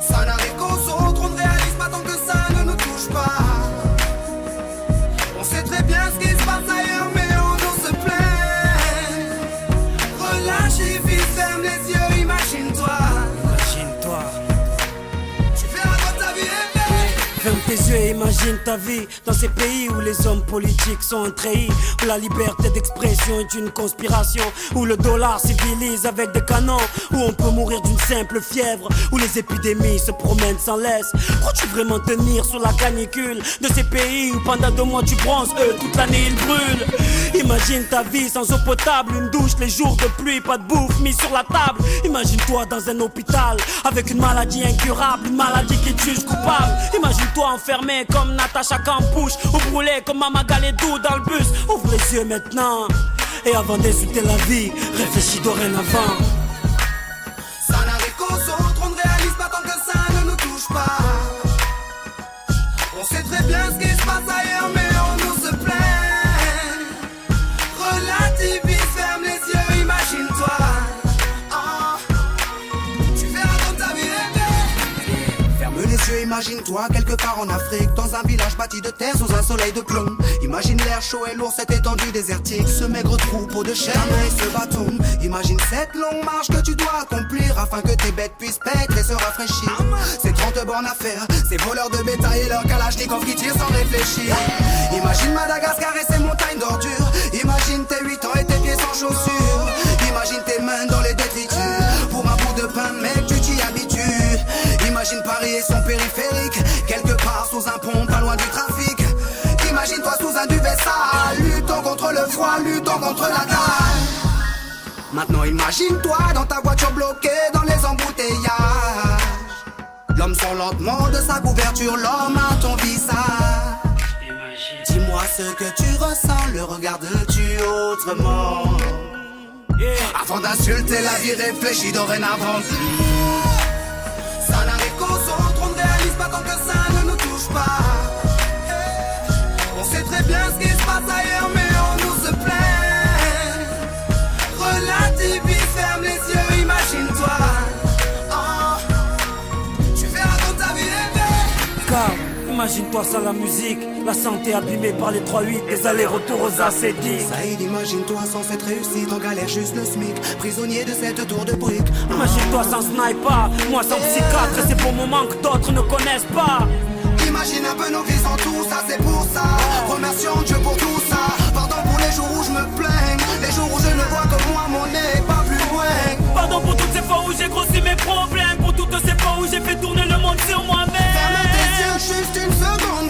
Ça n'arrive qu'aux autres, on ne réalise pas tant que ça ne nous touche pas. On sait très bien ce qui se passe ailleurs, mais on nous se plaint. Relâche et vis, ferme les yeux, imagine-toi. Tu verras quand ta vie est belle. Ferme tes yeux et imagine ta vie dans ces pays où les hommes politiques sont trahis, où la liberté d'expression est une conspiration, où le dollar civilise avec des canons, où on peut mourir d'une simple fièvre, où les épidémies se promènent sans laisse. Crois-tu vraiment tenir sur la canicule de ces pays où pendant 2 mois tu bronzes, eux toute l'année ils brûlent? Imagine ta vie sans eau potable, une douche les jours de pluie, pas de bouffe mise sur la table. Imagine-toi dans un hôpital avec une maladie incurable, une maladie qui te juge coupable. Imagine-toi enfermé comme Natacha Campouche, ou brûlé comme Mama Galedou dans le bus. Ouvre les yeux maintenant, et avant d'insulter la vie, réfléchis dorénavant. Ça n'arrive qu'aux autres, on ne réalise pas tant que ça ne nous touche pas. On sait très bien ce qui se passe ailleurs, mais on nous se plaint. Relativise, ferme les yeux, imagine-toi. Tu verras comme ta vie est belle. Ferme les yeux, imagine-toi quelque part en Afrique, dans un village bâti de terre sous un soleil de plomb. Imagine l'air chaud et lourd, cette étendue désertique, ce maigre troupeau de chèvres et ce bâton. Imagine cette longue marche que tu dois accomplir afin que tes bêtes puissent paître et se rafraîchir. Ces 30 bornes à faire, ces voleurs de bétail et leurs kalachnikovs qui tirent sans réfléchir. Imagine Madagascar et ses montagnes d'ordures. Imagine tes 8 ans et tes pieds sans chaussures. Imagine tes mains dans les détritus pour un bout de pain, mec, tu t'y habitues. Imagine Paris et son périphérique, quelque part sous un pont, pas loin du trafic. Imagine-toi sous un duvet sale, luttant contre le froid, luttant contre la dalle. Maintenant imagine-toi dans ta voiture bloquée dans les embouteillages. L'homme sort lentement de sa couverture, l'homme à ton visage. Dis-moi ce que tu ressens, le regardes-tu autrement? Avant d'insulter la vie, réfléchis dorénavant. Ça n'arrive qu'aux autres, on ne réalise pas tant que ça ne nous touche pas. On sait très bien ce qui se passe ailleurs, mais on nous se plaint. Relativise, ferme les yeux, imagine-toi. Tu verras quand ta vie est belle. Car imagine-toi sans la musique, la santé abîmée par les 3-8, les allers-retours aux AC10. Saïd, imagine-toi sans cette réussite, en galère juste le SMIC, prisonnier de cette tour de briques. Imagine-toi sans sniper, moi sans psychiatre, et c'est pour moments que d'autres ne connaissent pas. Imagine un peu nos vies sans tout ça, c'est pour ça. Remercions Dieu pour tout ça. Pardon pour les jours où je me plains, les jours où je ne vois que moi, mon nez pas plus loin. Pardon pour toutes ces fois où j'ai grossi mes problèmes, pour toutes ces fois où j'ai fait tourner le monde sur moi-même. Ferme tes yeux juste une seconde.